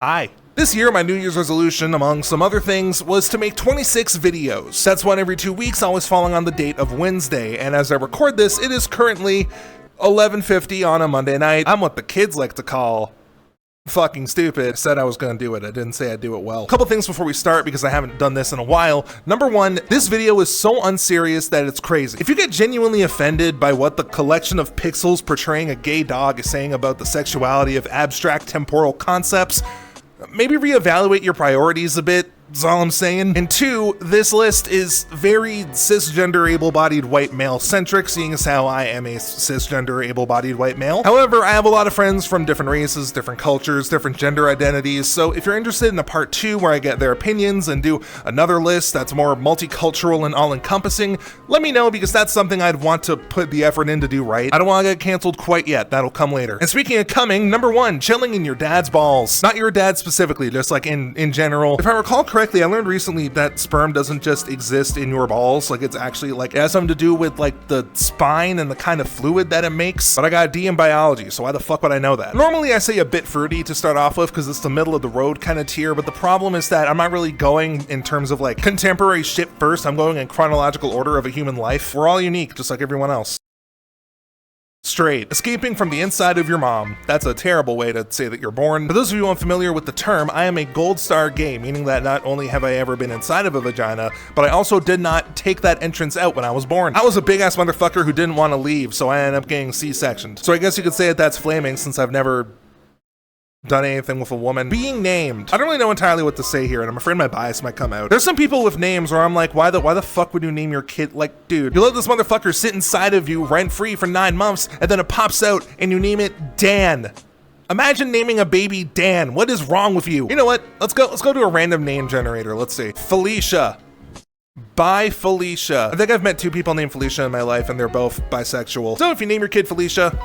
Hi. This year, my New Year's resolution, among some other things, was to make 26 videos. That's one every 2 weeks, always falling on the date of Wednesday. And as I record this, it is currently 11:50 on a Monday night. I'm what the kids like to call fucking stupid. I said I was gonna do it. I didn't say I'd do it well. Couple things before we start, because I haven't done this in a while. Number one, this video is so unserious that it's crazy. If you get genuinely offended by what the collection of pixels portraying a gay dog is saying about the sexuality of abstract temporal concepts, maybe reevaluate your priorities a bit, is all I'm saying. And two, this list is very cisgender able-bodied white male centric, seeing as how I am a cisgender able-bodied white male. However, I have a lot of friends from different races, different cultures, different gender identities, so if you're interested in a part 2 where I get their opinions and do another list that's more multicultural and all-encompassing, let me know, because that's something I'd want to put the effort in to do right. I don't want to get canceled quite yet, that'll come later. And speaking of coming, number 1, chilling in your dad's balls. Not your dad specifically, just like in general. If I recall correctly, I learned recently that sperm doesn't just exist in your balls, like it's actually like, it has something to do with like the spine and the kind of fluid that it makes, but I got a D in biology, so why the fuck would I know that? Normally I say a bit fruity to start off with because it's the middle of the road kind of tier, but the problem is that I'm not really going in terms of like contemporary shit first, I'm going in chronological order of a human life. We're all unique, just like everyone else. Straight. Escaping from the inside of your mom. That's a terrible way to say that you're born. For those of you unfamiliar with the term, I am a gold star gay, meaning that not only have I ever been inside of a vagina, but I also did not take that entrance out when I was born. I was a big ass motherfucker who didn't want to leave, so I ended up getting C-sectioned. So I guess you could say that that's flaming, since I've never done anything with a woman. Being named. I don't really know entirely what to say here, and I'm afraid my bias might come out. There's some people with names where I'm like, why the fuck would you name your kid? Like, dude, you let this motherfucker sit inside of you rent-free for 9 months, and then it pops out and you name it Dan. Imagine naming a baby Dan. What is wrong with you? You know what? Let's go to a random name generator. Let's see. Felicia. By Felicia. I think I've met 2 people named Felicia in my life, and they're both bisexual. So if you name your kid Felicia,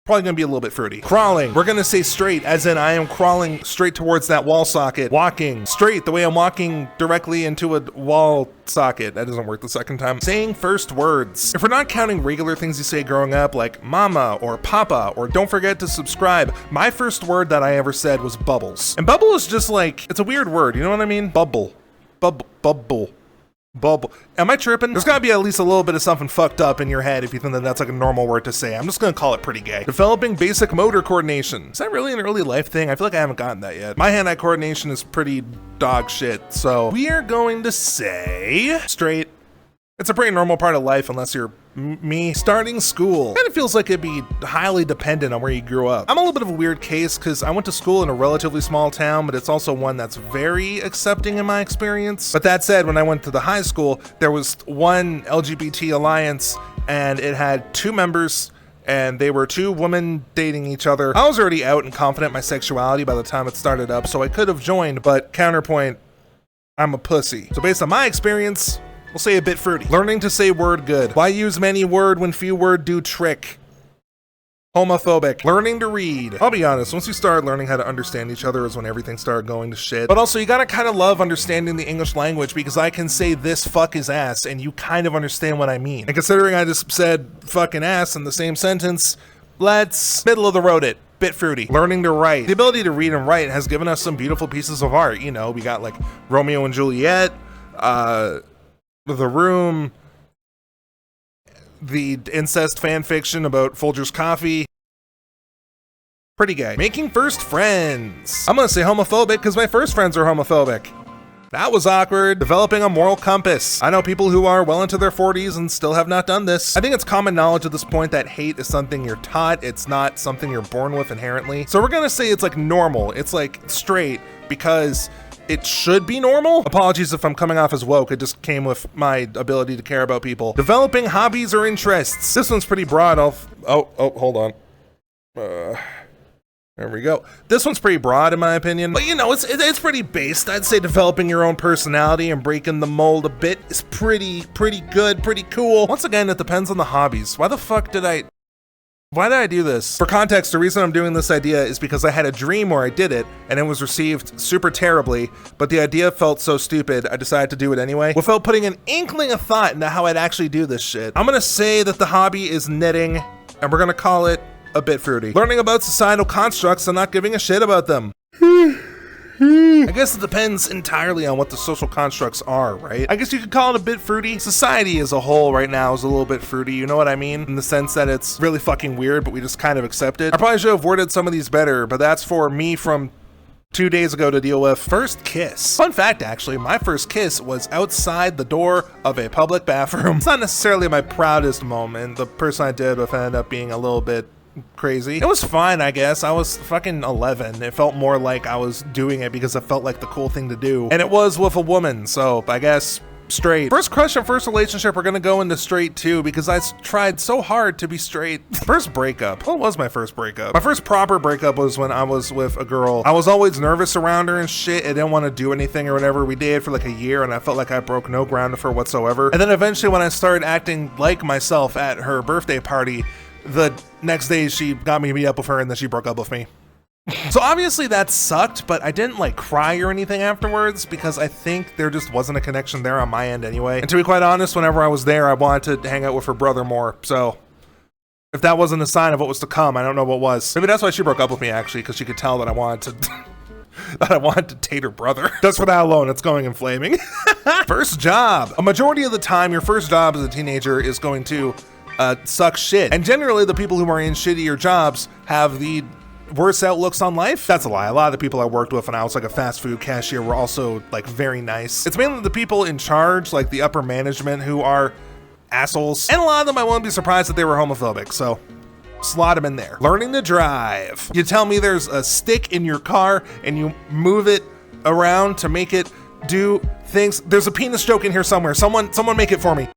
probably gonna be a little bit fruity. Crawling. We're gonna say straight, as in I am crawling straight towards that wall socket. Walking. Straight, the way I'm walking directly into a wall socket. That doesn't work the second time. Saying first words. If we're not counting regular things you say growing up, like mama or papa, or don't forget to subscribe, my first word that I ever said was bubbles. And bubble is just like, it's a weird word, you know what I mean? Bubble. Bubble. Am I tripping? There's gotta be at least a little bit of something fucked up in your head if you think that that's like a normal word to say. I'm just gonna call it pretty gay. Developing basic motor coordination. Is that really an early life thing? I feel like I haven't gotten that yet. My hand-eye coordination is pretty dog shit, so we are going to say straight. It's a pretty normal part of life unless you're me. Starting school. Kind of feels like it'd be highly dependent on where you grew up. I'm a little bit of a weird case because I went to school in a relatively small town, but it's also one that's very accepting in my experience. But that said, when I went to the high school, there was one LGBT alliance and it had 2 members, and they were 2 women dating each other. I was already out and confident in my sexuality by the time it started up, so I could have joined, but counterpoint, I'm a pussy. So based on my experience, we'll say a bit fruity. Learning to say word good. Why use many word when few word do trick? Homophobic. Learning to read. I'll be honest, once you start learning how to understand each other is when everything started going to shit. But also, you gotta kind of love understanding the English language, because I can say this fuck is ass and you kind of understand what I mean. And considering I just said fucking ass in the same sentence, let's middle of the road it. Bit fruity. Learning to write. The ability to read and write has given us some beautiful pieces of art. You know, we got like Romeo and Juliet, The Room, the incest fan fiction about Folgers coffee. Pretty gay. Making first friends. I'm gonna say homophobic because my first friends are homophobic. That was awkward. Developing a moral compass. I know people who are well into their 40s and still have not done this. I think it's common knowledge at this point that hate is something you're taught. It's not something you're born with inherently. So we're gonna say it's like normal. It's like straight because it should be normal. Apologies if I'm coming off as woke, it just came with my ability to care about people. Developing hobbies or interests. This one's pretty broad. Hold on. There we go. This one's pretty broad in my opinion, but you know, it's pretty based. I'd say developing your own personality and breaking the mold a bit is pretty good, pretty cool. Once again, it depends on the hobbies. Why did I do this? For context, the reason I'm doing this idea is because I had a dream where I did it, and it was received super terribly, but the idea felt so stupid, I decided to do it anyway, without putting an inkling of thought into how I'd actually do this shit. I'm gonna say that the hobby is knitting, and we're gonna call it a bit fruity. Learning about societal constructs and not giving a shit about them. I guess it depends entirely on what the social constructs are, right? I guess you could call it a bit fruity. Society as a whole right now is a little bit fruity, you know what I mean? In the sense that it's really fucking weird, but we just kind of accept it. I probably should have worded some of these better, but that's for me from 2 days ago to deal with. First kiss. Fun fact, actually, my first kiss was outside the door of a public bathroom. It's not necessarily my proudest moment. The person I did with ended up being a little bit crazy. It was fine, I guess. I was fucking 11. It felt more like I was doing it because it felt like the cool thing to do. And it was with a woman, so I guess straight. First crush and first relationship, we're gonna go into straight too because I tried so hard to be straight. First breakup. What was my first breakup? My first proper breakup was when I was with a girl. I was always nervous around her and shit. I didn't want to do anything or whatever. We dated for like a year and I felt like I broke no ground with her whatsoever. And then eventually when I started acting like myself at her birthday party, the next day she got me to meet up with her and then she broke up with me. So obviously that sucked, but I didn't like cry or anything afterwards because I think there just wasn't a connection there on my end anyway. And to be quite honest, whenever I was there, I wanted to hang out with her brother more. So if that wasn't a sign of what was to come, I don't know what was. Maybe that's why she broke up with me actually, because she could tell that I wanted to that I wanted to date her brother. Just for that alone, it's going and flaming. First job. A majority of the time, your first job as a teenager is going to suck shit. And generally the people who are in shittier jobs have the worse outlooks on life. That's a lie. A lot of the people I worked with when I was like a fast food cashier were also like very nice. It's mainly the people in charge, like the upper management, who are assholes. And a lot of them I won't be surprised that they were homophobic, so slot them in there. Learning to drive. You tell me there's a stick in your car and you move it around to make it do things. There's a penis joke in here somewhere. Someone make it for me.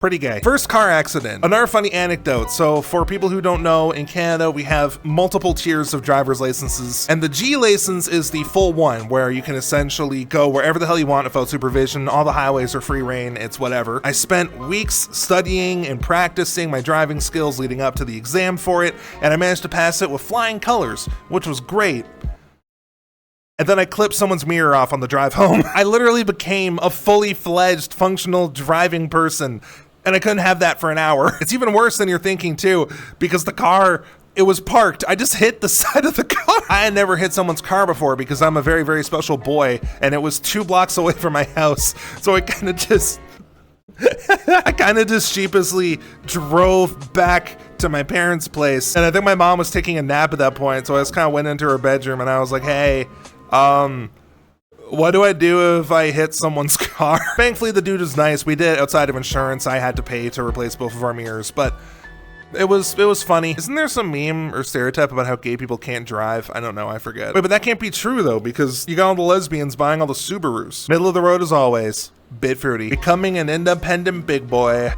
Pretty gay. First car accident. Another funny anecdote. So for people who don't know, in Canada, we have multiple tiers of driver's licenses. And the G license is the full one where you can essentially go wherever the hell you want without supervision. All the highways are free reign. It's whatever. I spent weeks studying and practicing my driving skills leading up to the exam for it. And I managed to pass it with flying colors, which was great. And then I clipped someone's mirror off on the drive home. I literally became a fully fledged functional driving person. And I couldn't have that for an hour. It's even worse than you're thinking too, because the car, it was parked. I just hit the side of the car. I had never hit someone's car before because I'm a very, very special boy, and it was 2 blocks away from my house. So I kind of just sheepishly drove back to my parents' place. And I think my mom was taking a nap at that point. So I just kind of went into her bedroom and I was like, hey, what do I do if I hit someone's car? Thankfully, the dude is nice. We did it outside of insurance. I had to pay to replace both of our mirrors, but it was funny. Isn't there some meme or stereotype about how gay people can't drive? I don't know, I forget. Wait, but that can't be true though, because you got all the lesbians buying all the Subarus. Middle of the road as always. Bit fruity. Becoming an independent big boy.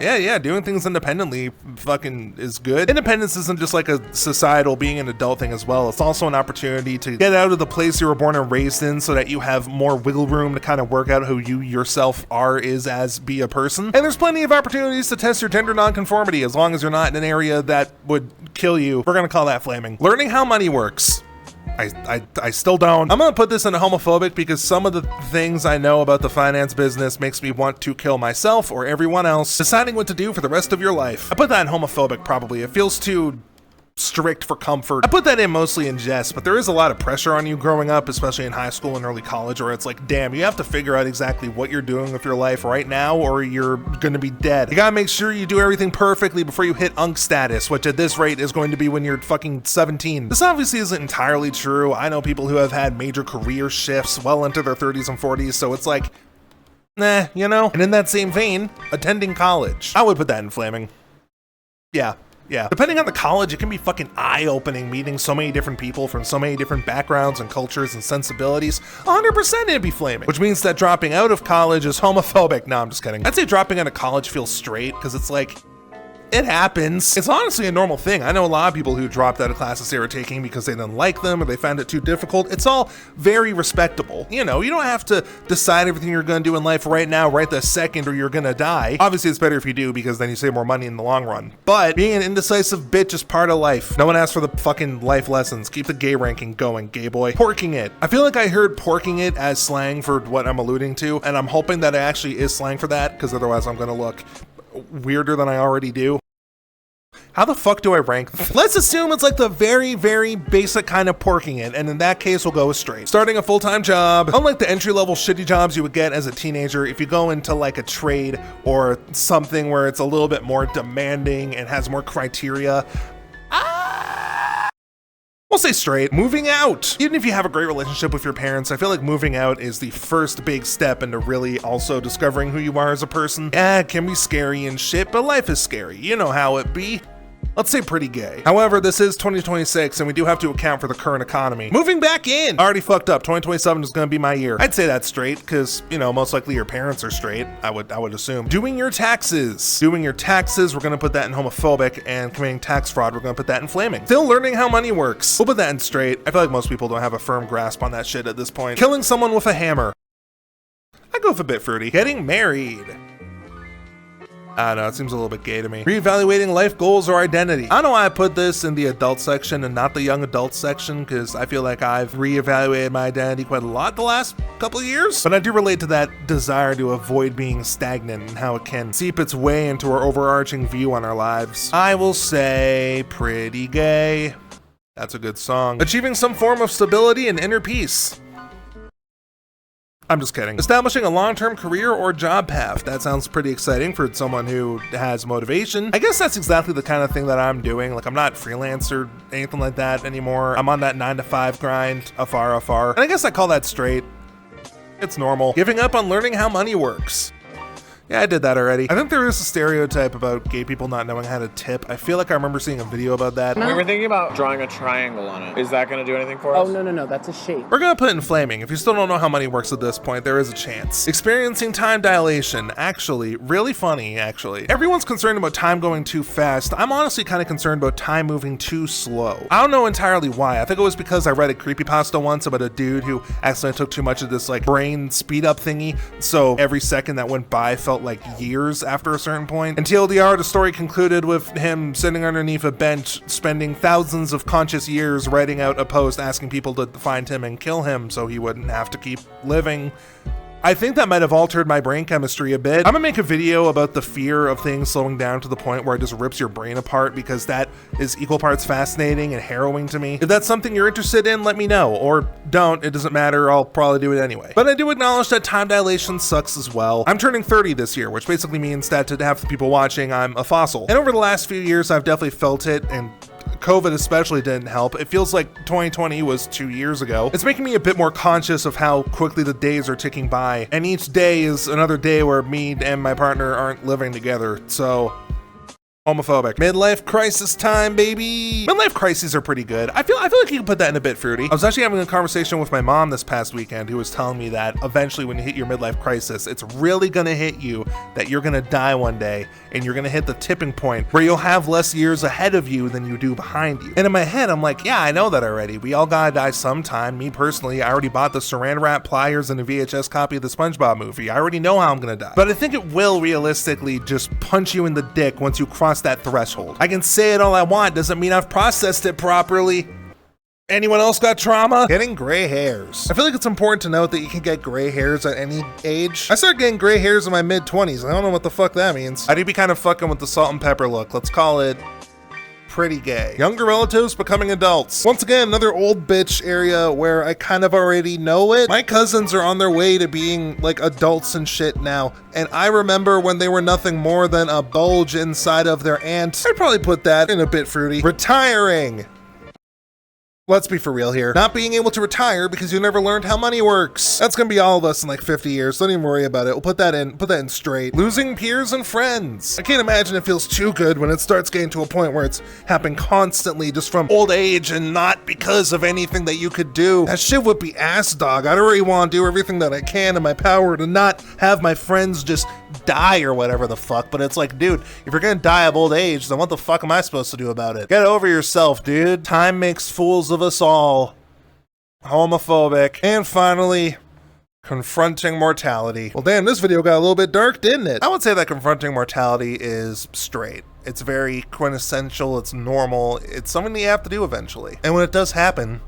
Yeah, doing things independently fucking is good. Independence isn't just like a societal being an adult thing as well. It's also an opportunity to get out of the place you were born and raised in so that you have more wiggle room to kind of work out who you yourself be a person. And there's plenty of opportunities to test your gender nonconformity as long as you're not in an area that would kill you. We're gonna call that flaming. Learning how money works. I still don't. I'm gonna put this in homophobic because some of the things I know about the finance business makes me want to kill myself or everyone else. Deciding what to do for the rest of your life. I put that in homophobic probably. It feels too strict for comfort. I put that in mostly in jest, but there is a lot of pressure on you growing up, especially in high school and early college, where it's like, damn, you have to figure out exactly what you're doing with your life right now or you're gonna be dead. You gotta make sure you do everything perfectly before you hit UNC status, which at this rate is going to be when you're fucking 17. This obviously isn't entirely true. I know people who have had major career shifts well into their 30s and 40s, so it's like, nah, you know? And in that same vein, attending college. I would put that in flaming. Yeah. Depending on the college, it can be fucking eye-opening meeting so many different people from so many different backgrounds and cultures and sensibilities. 100% it'd be flaming. Which means that dropping out of college is homophobic. No, I'm just kidding. I'd say dropping out of college feels straight because it's like, it happens. It's honestly a normal thing. I know a lot of people who dropped out of classes they were taking because they didn't like them or they found it too difficult. It's all very respectable. You know, you don't have to decide everything you're gonna do in life right now, right this second, or you're gonna die. Obviously, it's better if you do because then you save more money in the long run. But being an indecisive bitch is part of life. No one asked for the fucking life lessons. Keep the gay ranking going, gay boy. Porking it. I feel like I heard porking it as slang for what I'm alluding to, and I'm hoping that it actually is slang for that because otherwise I'm gonna look weirder than I already do. How the fuck do I rank them? Let's assume it's like the very, very basic kind of porking it, and in that case, we'll go with straight. Starting a full-time job. Unlike the entry-level shitty jobs you would get as a teenager, if you go into like a trade or something where it's a little bit more demanding and has more criteria, we'll say straight. Moving out. Even if you have a great relationship with your parents, I feel like moving out is the first big step into really also discovering who you are as a person. Yeah, it can be scary and shit, but life is scary. You know how it be. Let's say pretty gay. However, this is 2026 and we do have to account for the current economy. Moving back in. Already fucked up. 2027 is gonna be my year. I'd say that's straight because, you know, most likely your parents are straight. I would assume. Doing your taxes. Doing your taxes, we're gonna put that in homophobic, and committing tax fraud, we're gonna put that in flaming. Still learning how money works. We'll put that in straight. I feel like most people don't have a firm grasp on that shit at this point. Killing someone with a hammer. I go with a bit fruity. Getting married. I don't know, it seems a little bit gay to me. Reevaluating life goals or identity. I don't know why I put this in the adult section and not the young adult section, because I feel like I've reevaluated my identity quite a lot the last couple of years. But I do relate to that desire to avoid being stagnant and how it can seep its way into our overarching view on our lives. I will say pretty gay. That's a good song. Achieving some form of stability and inner peace. I'm just kidding. Establishing a long-term career or job path. That sounds pretty exciting for someone who has motivation. I guess that's exactly the kind of thing that I'm doing. Like, I'm not freelance or anything like that anymore. I'm on that 9-to-5 grind, afar. And I guess I call that straight. It's normal. Giving up on learning how money works. Yeah, I did that already. I think there is a stereotype about gay people not knowing how to tip. I feel like I remember seeing a video about that. We were thinking about drawing a triangle on it. Is that going to do anything for us? Oh, no, that's a shape. We're gonna put it in flaming. If you still don't know how money works at this point, there is a chance. Experiencing time dilation. Actually, really funny, actually. Everyone's concerned about time going too fast. I'm honestly kind of concerned about time moving too slow. I don't know entirely why. I think it was because I read a creepypasta once about a dude who accidentally took too much of this like brain speed up thingy, so every second that went by felt like years after a certain point. And TLDR, the story concluded with him sitting underneath a bench, spending thousands of conscious years writing out a post asking people to find him and kill him so he wouldn't have to keep living. I think that might have altered my brain chemistry a bit. I'm gonna make a video about the fear of things slowing down to the point where it just rips your brain apart, because that is equal parts fascinating and harrowing to me. If that's something you're interested in, let me know, or don't, it doesn't matter, I'll probably do it anyway. But I do acknowledge that time dilation sucks as well. I'm turning 30 this year, which basically means that to half the people watching, I'm a fossil. And over the last few years, I've definitely felt it, and COVID especially didn't help. It feels like 2020 was 2 years ago. It's making me a bit more conscious of how quickly the days are ticking by, and each day is another day where me and my partner aren't living together, so homophobic. Midlife crisis time, baby. Midlife crises are pretty good. I feel like you can put that in a bit fruity. I was actually having a conversation with my mom this past weekend, who was telling me that eventually when you hit your midlife crisis, it's really gonna hit you that you're gonna die one day, and you're gonna hit the tipping point where you'll have less years ahead of you than you do behind you. And in my head, I'm like, yeah, I know that already. We all gotta die sometime. Me personally, I already bought the saran wrap, pliers, and a VHS copy of the SpongeBob movie. I already know how I'm gonna die. But I think it will realistically just punch you in the dick once you cross that threshold. I can say it all I want, doesn't mean I've processed it properly. Anyone else got trauma? Getting gray hairs. I feel like it's important to note that you can get gray hairs at any age. I started getting gray hairs in my mid-20s. I don't know what the fuck that means. I do be kind of fucking with the salt and pepper look. Let's call it pretty gay. Younger relatives becoming adults. Once again, another old bitch area where I kind of already know it. My cousins are on their way to being like adults and shit now, and I remember when they were nothing more than a bulge inside of their aunt. I'd probably put that in a bit fruity. Retiring. Let's be for real here. Not being able to retire because you never learned how money works. That's gonna be all of us in like 50 years. Don't even worry about it. We'll put that in straight. Losing peers and friends. I can't imagine it feels too good when it starts getting to a point where it's happening constantly just from old age and not because of anything that you could do. That shit would be ass, dog. I already want to do everything that I can in my power to not have my friends just die or whatever the fuck. But it's like, dude, if you're gonna die of old age, then what the fuck am I supposed to do about it? Get over yourself, dude. Time makes fools of us all. Homophobic. And finally, confronting mortality. Well, damn, this video got a little bit dark, didn't it? I would say that confronting mortality is straight. It's very quintessential, it's normal, it's something that you have to do eventually. And when it does happen,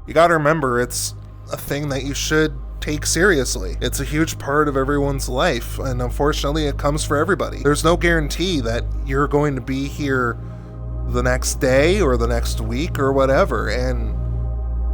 you gotta remember it's a thing that you should take seriously. It's a huge part of everyone's life, and unfortunately it comes for everybody. There's no guarantee that you're going to be here the next day or the next week or whatever. And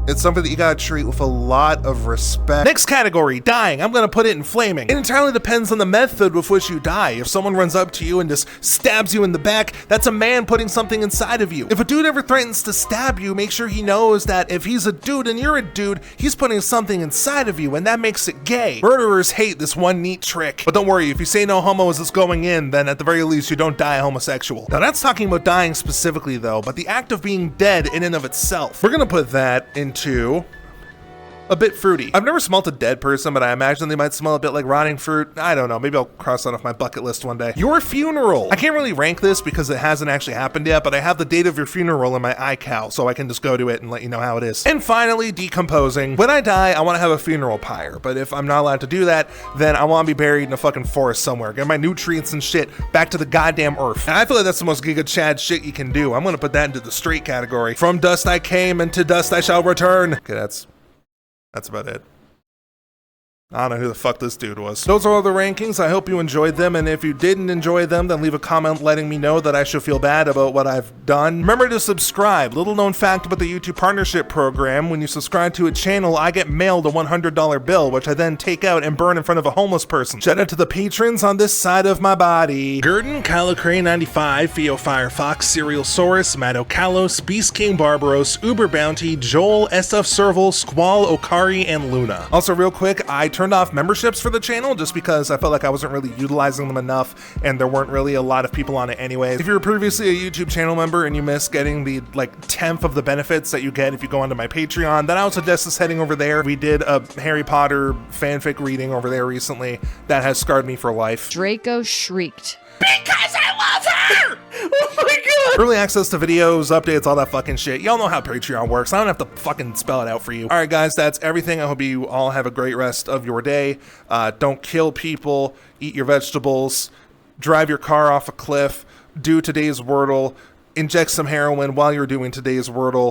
it's something that you gotta treat with a lot of respect. Next category, dying. I'm gonna put it in flaming. It entirely depends on the method with which you die. If someone runs up to you and just stabs you in the back, that's a man putting something inside of you. If a dude ever threatens to stab you, make sure he knows that if he's a dude and you're a dude, he's putting something inside of you, and that makes it gay. Murderers hate this one neat trick. But don't worry, if you say no homo as it's going in, then at the very least you don't die homosexual. Now that's talking about dying specifically though, but the act of being dead in and of itself. We're gonna put that into a bit fruity. I've never smelt a dead person, but I imagine they might smell a bit like rotting fruit. I don't know, maybe I'll cross that off my bucket list one day. Your funeral. I can't really rank this because it hasn't actually happened yet, but I have the date of your funeral in my iCal, so I can just go to it and let you know how it is. And finally, decomposing. When I die, I want to have a funeral pyre, but if I'm not allowed to do that, then I want to be buried in a fucking forest somewhere. Get my nutrients and shit back to the goddamn earth. And I feel like that's the most Giga Chad shit you can do. I'm gonna put that into the straight category. From dust I came, and to dust I shall return. Okay, that's about it. I don't know who the fuck this dude was. Those are all the rankings. I hope you enjoyed them, and if you didn't enjoy them, then leave a comment letting me know that I should feel bad about what I've done. Remember to subscribe. Little known fact about the YouTube Partnership Program, when you subscribe to a channel, I get mailed a $100 bill, which I then take out and burn in front of a homeless person. Shout out to the patrons on this side of my body. Gurdon, Calocray95, Theo Firefox, Serial Saurus, Maddo Kalos, Beast King Barbaros, Uber Bounty, Joel, SF Serval, Squall, Okari, and Luna. Also real quick, I turned off memberships for the channel just because I felt like I wasn't really utilizing them enough and there weren't really a lot of people on it anyways. If you were previously a YouTube channel member and you missed getting the like 10th of the benefits that you get if you go onto my Patreon, then I would suggest just heading over there. We did a Harry Potter fanfic reading over there recently that has scarred me for life. Draco shrieked. Because I love her! Oh my god! Early access to videos, updates, all that fucking shit. Y'all know how Patreon works. I don't have to fucking spell it out for you. Alright guys, that's everything. I hope you all have a great rest of your day. Don't kill people, eat your vegetables, drive your car off a cliff, do today's Wordle, inject some heroin while you're doing today's Wordle.